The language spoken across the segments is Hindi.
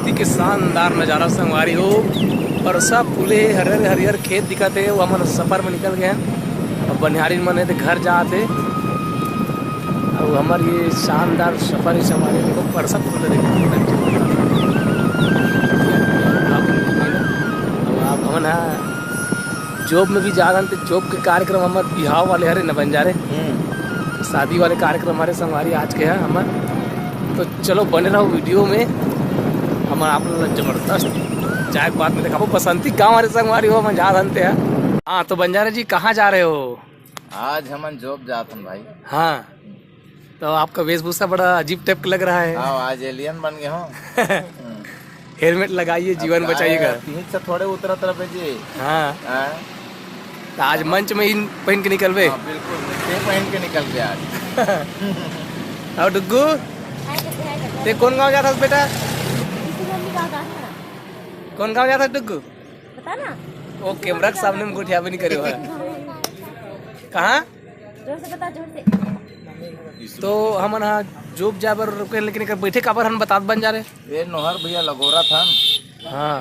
बसंती के शानदार नज़ारा संगवारी हो। बरसा फूले हरियर हरियर खेत दिखत है। वो हमन सफ़र में निकल गए हैं और बनिहारी मन है घर जाते और हमार ये शानदार सफ़र है संगवारी देखो बरसा फूले आप हमन जॉब में भी जा रहे थे। जॉब के कार्यक्रम हमारे बिहाव वाले हरे न बन जा रहे शादी वाले कार्यक्रम हमारे संगवारी आज के हैं हमारे। तो चलो बने रहो वीडियो में। हम आप लोग जबरदस्त चाय के बाद में देखा बसंती गाँव हमारे संगवारी हो हम जा रहे हैं। हाँ तो बंजारे जी कहाँ जा रहे हो? आज हम जॉब जाते हैं भाई। हाँ तो आपका वेशभूषा बड़ा अजीब टाइप का लग रहा है। हाँ आज एलियन बन गए हो। हेलमेट लगाइए जीवन बचाइएगा। से थोड़े उतरा तरफ है जी। हाँ तो आज मंच में ही पहन के निकलवे। बिल्कुल पहन के निकल गए आज। और डुग्गू ते कौन गाँव जाता बेटा? कौन गाँव जाता डुग्गू? बता ना। वो कैमरा के सामने में गुठिया भी नहीं करे हुआ। कहाँ? जोर से बता जोर से। तो हम ना जॉब जाबर रुके लेकिन बैठे काबर हम बतात बन जा रहे। ये नोहर भैया लगोरा था। हाँ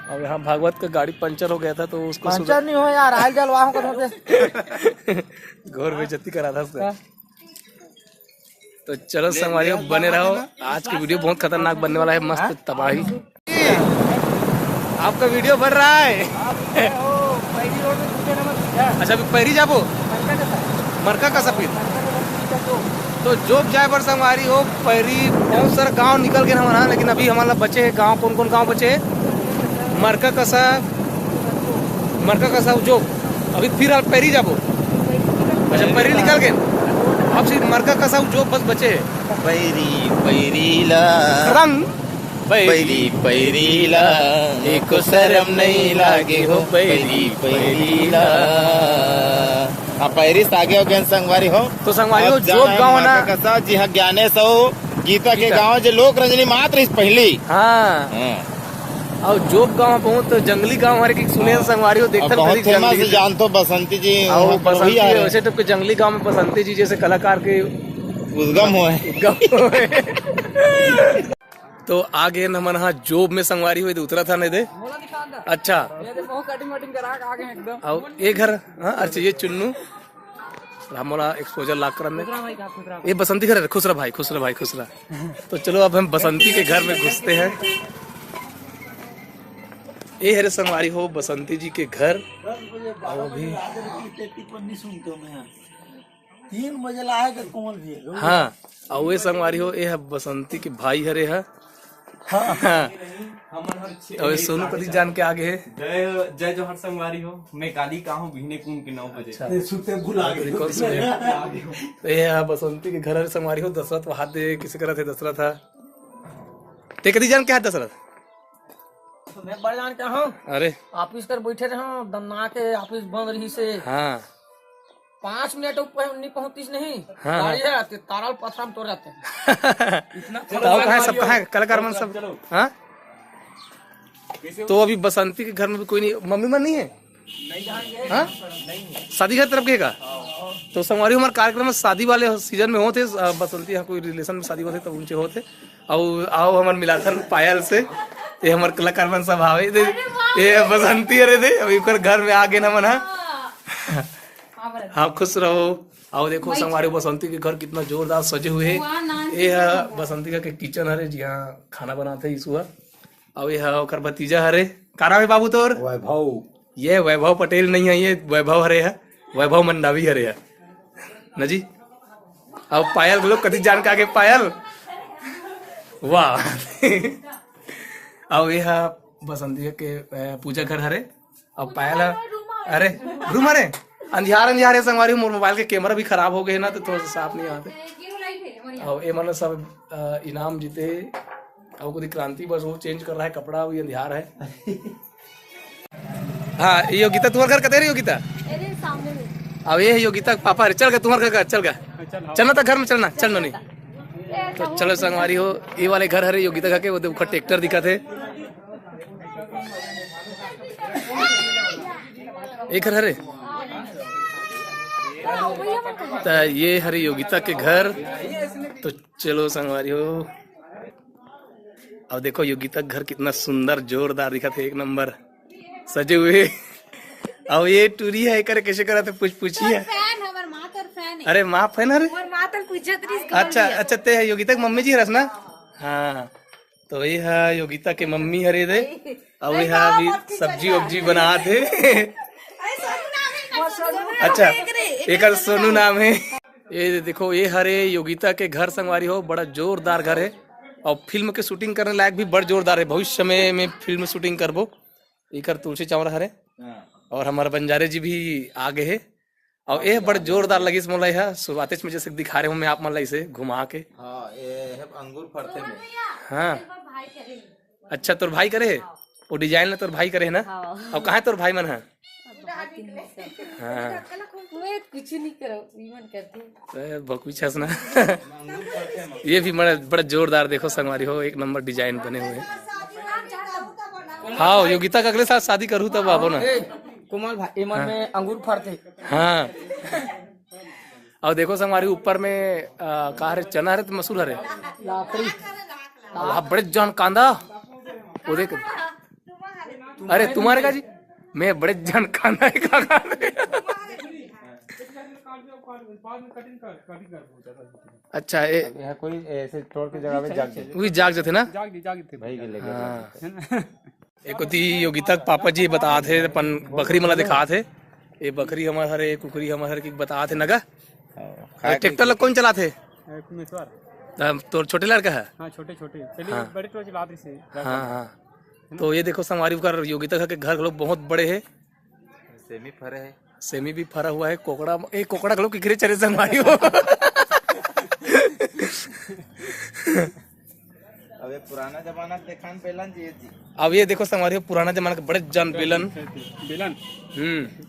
अब यहाँ भागवत का गाड़ी पंचर हो गया था तो उसको पंचर नहीं हो यार हाल जल वहाँ को घोर बेइज्जती करा था उसका। तो चलो संगवारियों बने रहो। आज की वीडियो बहुत खतरनाक बनने वाला है। मस्त तबाही। आपका वीडियो बन रहा है। अच्छा पैरी जाबो मरका का सफेद तो जॉब जाए पर संगवारी हो पैरी बहुत सारा गांव निकल गए हमारा। लेकिन अभी हमारा बचे है गांव। कौन कौन गांव बचे है? मरका कसा जॉब अभी फिर आप पैरी जाबो। अच्छा पैरी निकल गए अब सिर्फ मरका कसा जॉब बस बचे है। पैरी पैरीला रंग पैरी पैरीला एको शर्म नहीं लागे हो पैरी पैरीला। हाँ पैरी आगे हो गए संगवारी हो। तो संगवारी हो जॉब गाँव ना कसा जी हाँ ज्ञानेश हो गीता के गाँव जो लोक रंजनी मात्र इस पहली। हाँ और जॉब गाँव बहुत जंगली गाँव हमारे की सुने संगवारी हो देखते बहुत फेमस जानते हो बसंती जी। और बसंती वैसे तो जंगली गाँव में बसंती जी जैसे कलाकार के उद्गम हुए। तो आगे नमन हाँ जॉब में संगवारी हुई तो उतरा था नहीं दे। अच्छा और ये घर हाँ अच्छा ये चुन्नू हमारा एक्सपोजर लाख कर में ये बसंती घर है। खुश रहा भाई खुश रहा भाई खुश रहा। तो चलो अब हम बसंती के घर में घुसते हैं। ये है संगवारी हो बसंती जी के घर। और अभी 3 बजे लाए कोमल भी। हाँ और ये संगवारी हो ये है बसंती के भाई हरे है। हाँ और सोनू पति जान के आगे है जय जोहर संगवारी हो। मैं काली का हूँ बिहने कून के 9 बजे। तो ये है बसंती के घर संगवारी हो। दशरथ हाथ दे किसी तरह थे दशरथ था ते कदी जान क्या है दशरथ? मैं बड़ जान के हूँ। अरे ऑफिस कर बैठे रहे दमना के ऑफिस बंद रही से। हाँ 5 मिनट नहीं पहुँचतीस नहीं। हाँ गाड़ी है तारल पथरा में तो रहते हैं। कहाँ सब कहाँ कलाकार मन सब। हाँ तो अभी बसंती के घर में भी कोई नहीं मम्मी मन नहीं है। हाँ शादी घर तरफ के का तो संगवारी हमारे कार्यक्रम में शादी वाले सीजन में होते बसंती यहाँ कोई रिलेशन में शादी होते तब उनसे होते। और आओ हमारे मिलाकर पायल से ये हमारे कलाकार मन सब आवे दे ये बसंती अरे दे अभी घर में आगे ना मना। हाँ खुश रहो। आओ देखो संगवारी बसंती के घर कितना जोरदार सजे हुए हैं। ये है बसंती का के किचन हरे जी हाँ खाना बनाते है इसुआ। अब ये है ओकर भतीजा हरे कारा है बाबू तोर वैभव। ये वैभव पटेल नहीं है ये वैभव हरे है वैभव मंडावी हरे है न जी। अब पायल लोग कभी जान के आगे पायल वाह। अब ये है बसंती के पूजा घर हरे। अब पायल अरे रूम हरे अंधियार है संगवारी। मोबाइल के कैमरा भी खराब हो गए ना तो थोड़ा सा साफ नहीं आते। और ये मतलब सब इनाम जीते और कुछ क्रांति बस वो चेंज कर रहा है कपड़ा भी अंधियार है। हाँ योगिता तुम्हारे घर कते रही योगिता? अब ये है योगिता पापा चल गया तुम्हारे घर चल गया चलना था घर में चलना चलना नहीं। तो चलो संगवारी हो ये वाले घर हरे योगिता का के वो देखो ट्रैक्टर दिखा थे। एक घर हरे तो ये हरी योगिता के घर। तो चलो संगवारी हो अब देखो योगिता का घर कितना सुंदर जोरदार दिखा थे, एक नंबर सजे हुए। अब ये टूरी है करे कैसे करा थे पूछिए। अरे माँ फैन अरे अच्छा अच्छा ते है योगिता की मम्मी जी हरस ना। हाँ तो ये है योगिता के मम्मी हरे दे। अब ये अभी सब्जी वब्जी बना थे। अच्छा एक सोनू नाम है। ये देखो ये हरे योगिता के घर संगवारी हो, बड़ा जोरदार घर है और फिल्म के शूटिंग करने लायक भी बड़ा जोरदार है। भविष्य में फिल्म शूटिंग करबो। एक तुलसी चावड़ा हरे और हमारे बंजारे जी भी आगे है और ये बड़ा जोरदार लगी इस मोला है शुरुआत में जैसे दिखा रहे हूँ मैं आप मतलब इसे घुमा के। हाँ ये अंगूर फरते में। हाँ अच्छा तोर भाई करे वो डिजाइन ना तोर भाई करे है ना। और कहाँ तोर भाई मन है। हाँ कुछ नहीं करो बकवीच हंसना। ये भी बड़ा जोरदार देखो संगवारी हो, एक नंबर डिजाइन बने हुए हैं। हाँ योगिता का अगले साल शादी करूँ तब आवो ना। कोमल भाई इमन में अंगूर फरते। हाँ और देखो संगवारी ऊपर में कहा है चना है तो मसूर है लाकड़ी आप बड़े जान कांदा वो देख। अरे तुम्हारे का जी मैं बड़े जान कांदा अच्छा यहाँ कोई ऐसे तोड़ के जगह में जाग जाते ना भाई के लेके। एक होती योगिता के पापा जी बता थे अपन बकरी मला दिखा थे। ये बकरी हमारे हरे कुकरी हमारे हर की बता थे नगा। ट्रैक्टर लोग कौन चला थे। तो छोटे लड़का है। हाँ छोटे छोटे हाँ। बड़े तो चला थे। हाँ हाँ तो ये देखो संगवारी का योगिता के घर लोग बहुत बड़े है। सेमी फरे है। सेमी भी फरा हुआ है। कोकड़ा एक कोकड़ा लोग किखरे चले संगवारी हो। अब ये पुराना जमाना देखान पहला जी। अब ये देखो संगवारी पुराना जमाना के बड़े जान बेलन।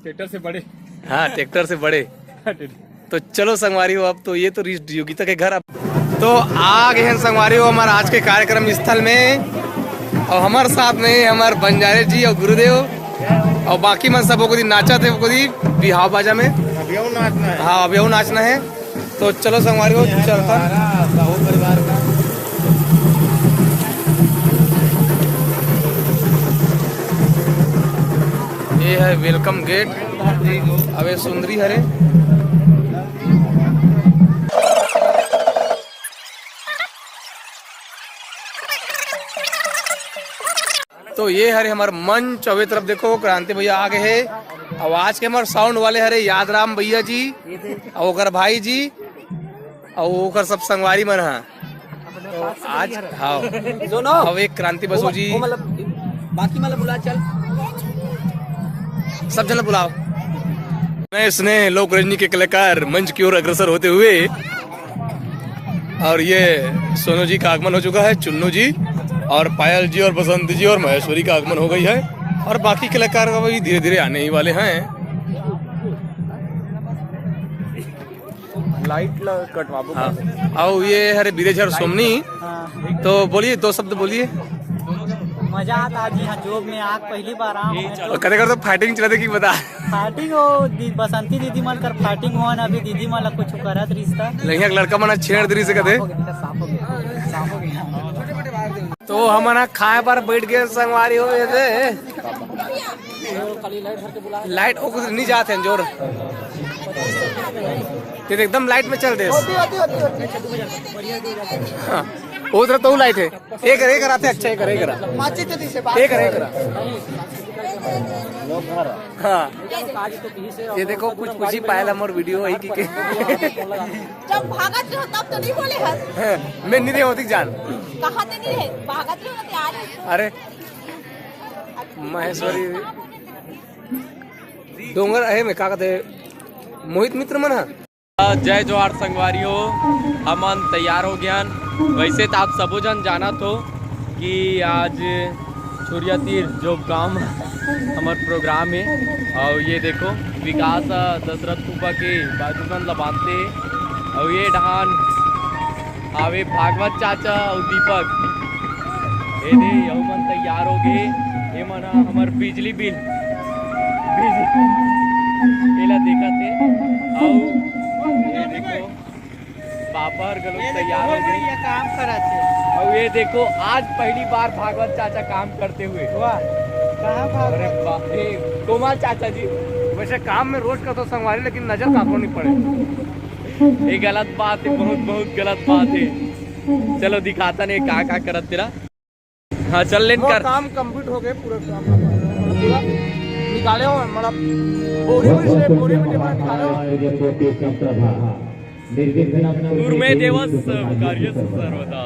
ट्रैक्टर से बड़े। हाँ ट्रैक्टर से बड़े। तो चलो संगवारी हो अब तो ये तो योगिता के घर अब तो आ गए हैं संगवारी हो हमारे आज के कार्यक्रम स्थल में। और हमारे साथ में हमारे बंजारे जी और गुरुदेव और बाकी मन सब को नाचा थे वो बिहाव बाजा में। नाचना है। हाँ अभी नाचना है तो चलो संगवारी हो चलता। परिवार का ये है वेलकम गेट। अब ये सुंदरी हरे तो ये हरे हमारे मंच अवे तरफ देखो क्रांति भैया आगे है। आवाज के हमारे साउंड वाले हरे यादराम भैया जी और ओकर भाई जी और ओकर सब संगवारी मन है। तो आज हाँ अब एक क्रांति बसो जी बाकी मतलब बुला चल सब जन बुलाओ। मैं स्नेह लोक रंजनी के कलाकार मंच की ओर अग्रसर होते हुए और ये सोनू जी का आगमन हो चुका है। चुन्नू जी और पायल जी और बसंत जी और महेश्वरी का आगमन हो गई है और बाकी कलाकार भी धीरे धीरे आने ही वाले हैं। लाइट कटवाबो। हाँ और ये हरे बीरेझर सोमनी तो बोलिए दो शब्द बोलिए। मजा आता आज यहाँ जोब में आग पहली बार और कदे कर तो फाइटिंग चला की बता। फाइटिंग हो बसंती दीदी मन कर फाइटिंग हो अभी दीदी मन कुछ करत रिश्ता नहीं लड़का मना छेड़ दरी से कदे तो हमारा खाए पर बैठ गए संगवारी हो थे। लाइट ओ कुछ नहीं जाते हैं जोर तो एकदम लाइट में चल दे। हाँ उधर तो लाइट है एक कराते अच्छा एक हाँ ये देखो कुछ ही पायल हम और वीडियो वही की जब भागत रहो तब तो नहीं बोले हर मैं नहीं होती जान कहाँ ते नहीं रहे भागत रहो ते आ रहे। अरे महेश्वरी डोंगर है मैं का कहते मोहित मित्र मन है। जय जोहार संगवारियों हमन तैयार हो गया। वैसे तो आप सबो जन जाना तो कि आज छुरिया तीर जो गांव हमार प्रोग्राम है और ये देखो विकास दशरथ कुपा के बाजूबन लबाते और ये ढहान आवे भागवत चाचा और दीपक ये दे यह मन तैयार हो गए। ये मना हमार बिजली बिल एला देखा थे और ये देखो पापड़ गलो तैयार हो गए। काम करा थे और ये देखो आज पहली बार भागवत चाचा काम करते हुए। वाह, कहाँ भाग अरे बाप रे, कोमल चाचा जी वैसे काम में रोज का तो संगवारी, लेकिन नजर काको नहीं पड़े। ये गलत बात है, बहुत बहुत गलत बात है। चलो दिखाता नहीं क्या क्या करत तेरा। हाँ चल लेन कर। काम कंप्लीट हो गए, पूरा काम पूरा निकाले हो, मतलब बोरी में निकाले हो। गुरुमे देवस कार्य सर्वदा।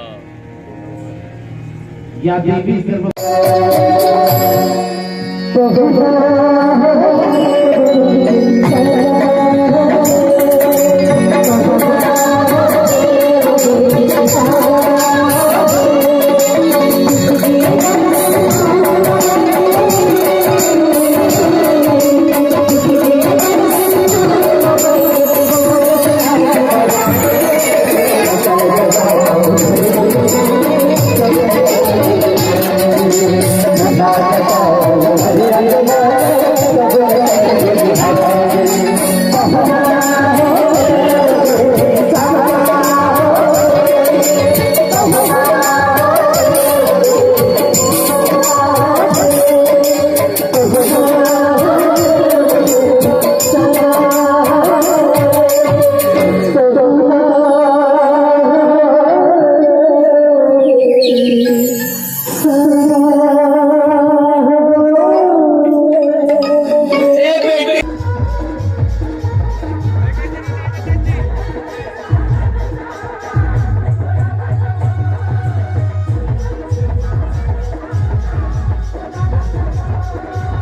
या देवी सर्व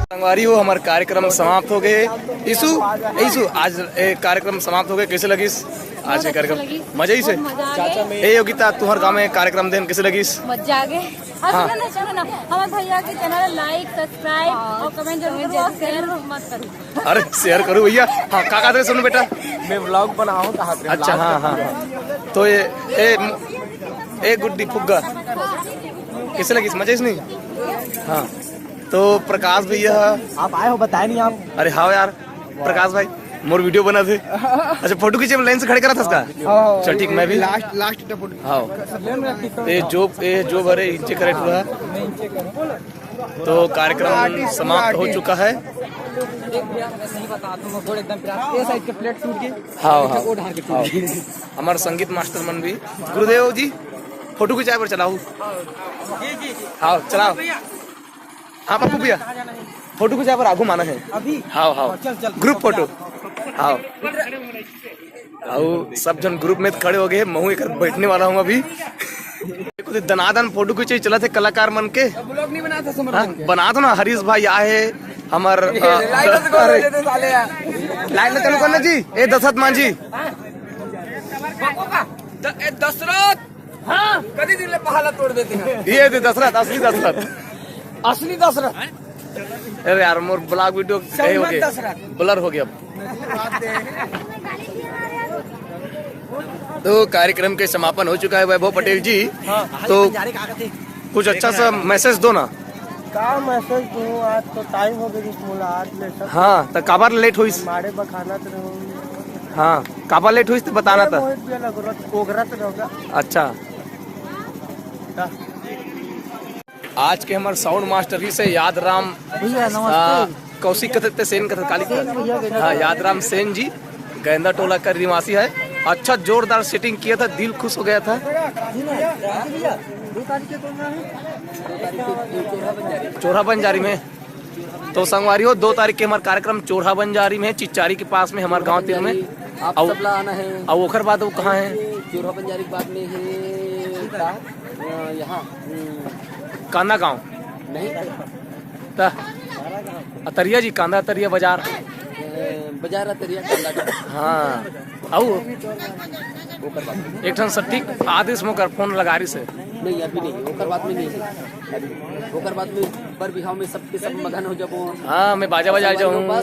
संगवारी हो, हमारे कार्यक्रम समाप्त हो गए। ईसु आज कार्यक्रम समाप्त हो गए, कैसे लगिस आज के कार्यक्रम? मजे ही से। ए योगिता, तुम्हारे गाँव में कार्यक्रम देन कैसे लगिस? मजा आ गए। हाँ। सुनो ना, हमारे भैया के चैनल लाइक, सब्सक्राइब और कमेंट जरूर करो और शेयर मत करो। अरे शेयर करो भैया। हाँ काका दे सुनो बेटा। मैं व्लॉग बनाऊं कहाँ पे? अच्छा हाँ हाँ हाँ। तो ये गुड्डी फुग्गा कैसे लगी? मजे नहीं? हाँ तो प्रकाश भैया आप आए हो, बताए नहीं आप। अरे हाँ यार प्रकाश भाई मोर वीडियो बना थे। अच्छा फोटो खींचे लाइन से खड़े करा था उसका। चल ठीक, मैं भी लास्ट हाँ ये जो भरे इंचे करे हुआ। तो कार्यक्रम समाप्त हो चुका है। हाँ हाँ हमारे संगीत मास्टर मन भी गुरुदेव जी फोटो खिंचाए पर चलाओ। हाँ चलाओ। हाँ पप्पू भैया फोटो खिंचाए पर आगू माना है अभी। हाँ हाँ ग्रुप फोटो। हाँ और सब जन ग्रुप में खड़े हो गए। महू एक बैठने वाला हूँ अभी। दनादन फोटो खींचे चला थे कलाकार मन के। बना दो ना हरीश भाई आए हमार लाइट चलो करना जी। ए दशरथ मान जी दशरथ हाँ कभी दिन पहाला तोड़ देते हैं। ये दशरथ असली दशरथ। असली दशरथ। अरे यार मोर ब्लॉग वीडियो हो गया ब्लर हो गया। तो कार्यक्रम के समापन हो चुका है वैभव पटेल जी। तो कुछ अच्छा सा मैसेज दो ना। का मैसेज दूं? आज तो टाइम हो गया आज ले। हाँ तो काबार लेट हुई? मारे बखाना तो हाँ काबार लेट हुई तो बताना था। अच्छा आज के हमारे साउंड मास्टर ही से याद राम कौशिक कथक सेन कथक काली। हाँ याद राम सेन जी गेंदा टोला का निवासी है। अच्छा जोरदार सेटिंग किया था, दिल खुश हो गया था। चोरहा बंजारी में तो संगवारी हो 2 तारीख के हमारा कार्यक्रम चोरहा बंजारी में चिच्चारी के पास में हमारे गांव तीर में आप सबला आना है। और ओखर बाद वो कहाँ है? चोरहा बंजारी के बाद में है यहाँ कांदा गांव नहीं अतरिया जी कांदा अतरिया बाजार बाजार अतरिया कांदा। हाँ एक ठन सटीक आदेश मोकर फोन लगारी से नहीं अभी नहीं ओकर बात में नहीं है। ओकर बात में पर बिहाव में सबके सब मगन हो जाबो। हाँ मैं बाजा बजा जाऊँ।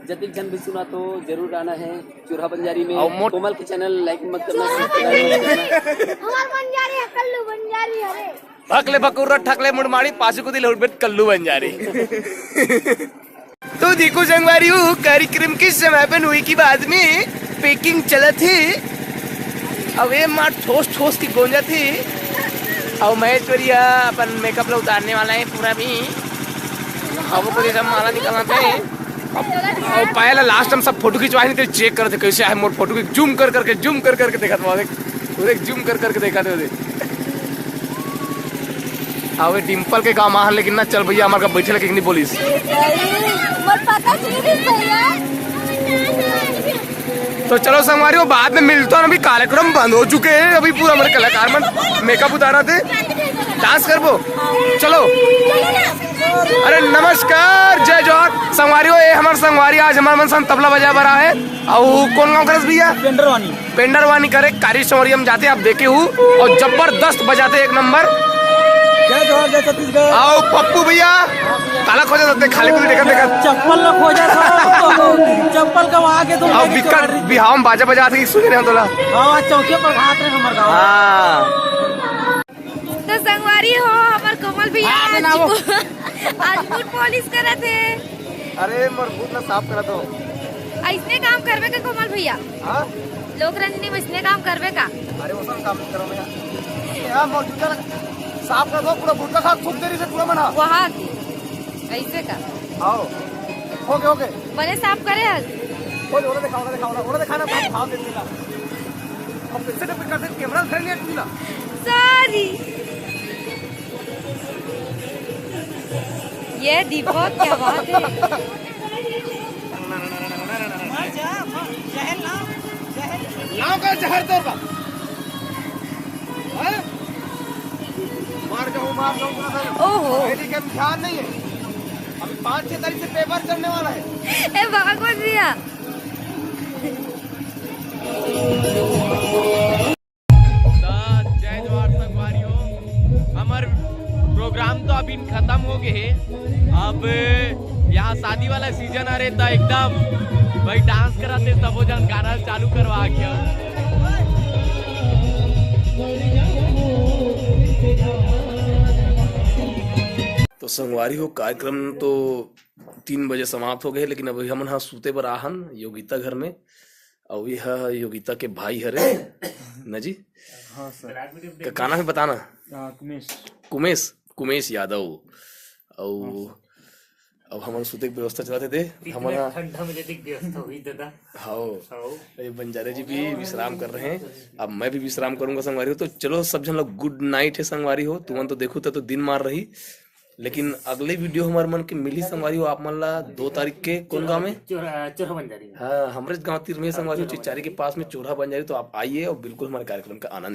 जतिक जन भी सुना तो जरूर आना है चोरहा बंजारी में। और कोमल के चैनल लाइक मत करना। हमार बंजारी है कल्लू बंजारी है। भकले भकुर ठकले मुड़माड़ी पासु को दिल उड़बेट कल्लू बंजारी। तो देखो संगवारी कार्यक्रम के समापन हुई की बाद में पैकिंग चला थी। अब ये मार ठोस ठोस की गोंजा थी। और महेश्वरिया अपन मेकअप लो उतारने वाला है पूरा भी। अब को जैसा माला निकालना थे। और पायल लास्ट हम सब फोटो खिंचवाए नहीं थे, चेक करते कैसे है मोर फोटो की, जूम कर करके देखा था, देख जूम कर करके देखा थे। अब डिम्पल के काम आ लेकिन ना चल भैया हमारे बैठे लगे नहीं पुलिस। तो चलो संगवारी बाद में मिलता है। अभी कार्यक्रम बंद हो चुके हैं, अभी पूरा हमारे कलाकार मन मेकअप उतारा थे, डांस करबो। चलो अरे नमस्कार जय जोहार संगवारी हो। ये हमारे संगवारी आज हमारे मन सन तबला बजा बरा है। और कौन गाँव करस भैया? पेंडरवानी करे कारी संगवारी हम जाते आप देखे हूँ और जबरदस्त बजाते एक नंबर। जय जोहार जय छत्तीसगढ़। आओ पप्पू भैया ताला खोजा सकते खाली को देखा चप्पल न खोजा चप्पल का आगे तुम अब बिकट बिहाव में बाजा बजा थे सुन रहे हो तोला। हाँ चौके पर घाट रहे हमारे गाँव। हाँ तो संगवारी हो हमार कोमल भैया आज फुट पॉलिश करे थे। अरे मरबूत ना साफ करा तो ऐसने काम करवे का कोमल भैया? लोक रंजनी में इसने काम करवे का? अरे वो सब काम करो मैं यार मौजूदा साफ कर दो पूरा गुटका खा खूब देरी से पूरा बना वहाँ की ऐसे का। आओ ओके मैंने साफ करे आज ओरे दिखाना भाव दे देगा। अब फिर से करते कैमरा धर लिया तू ना। सॉरी ये दीपक क्या बात है। लाओ का जहर तोड़ का मार जाऊँ ओहो मेरी कम ध्यान नहीं है। अभी 5-6 तारीख से पेपर चलने वाला है। ए भगवान भैया जय जवाहर संगवारियों, हमारे प्रोग्राम तो अभी खत्म हो गए हैं। अब यहाँ शादी वाला सीजन आ रहे था एकदम भाई डांस कराते सब जन गाना चालू करवा गया। तो संगवारी हो कार्यक्रम तो 3 बजे समाप्त हो गए, लेकिन अभी हम यहाँ सूते पर आहन योगिता घर में। और यह योगिता के भाई हरे न जी। हाँ सर का नाम है बताना? कुमेश यादव। और अब हमारे सूते की व्यवस्था चलाते थे हमारा ठंडा में व्यवस्था हुई दादा। हाँ ये बंजारे जी भी विश्राम कर रहे हैं, अब मैं भी विश्राम करूंगा संगवारी हो। तो चलो सब जन लोग गुड नाइट है संगवारी हो। तुम तो देखो तो दिन मार रही, लेकिन अगले वीडियो हमारे मन के मिली संगवारी हो आप मन ला 2 तारीख के कौन गाँव में? चोरा बंजारी। हाँ हमारे गाँव तीर में संगवारी हो चिचारी के पास में चोरा बंजारी। तो आप आइए और बिल्कुल हमारे कार्यक्रम का आनंद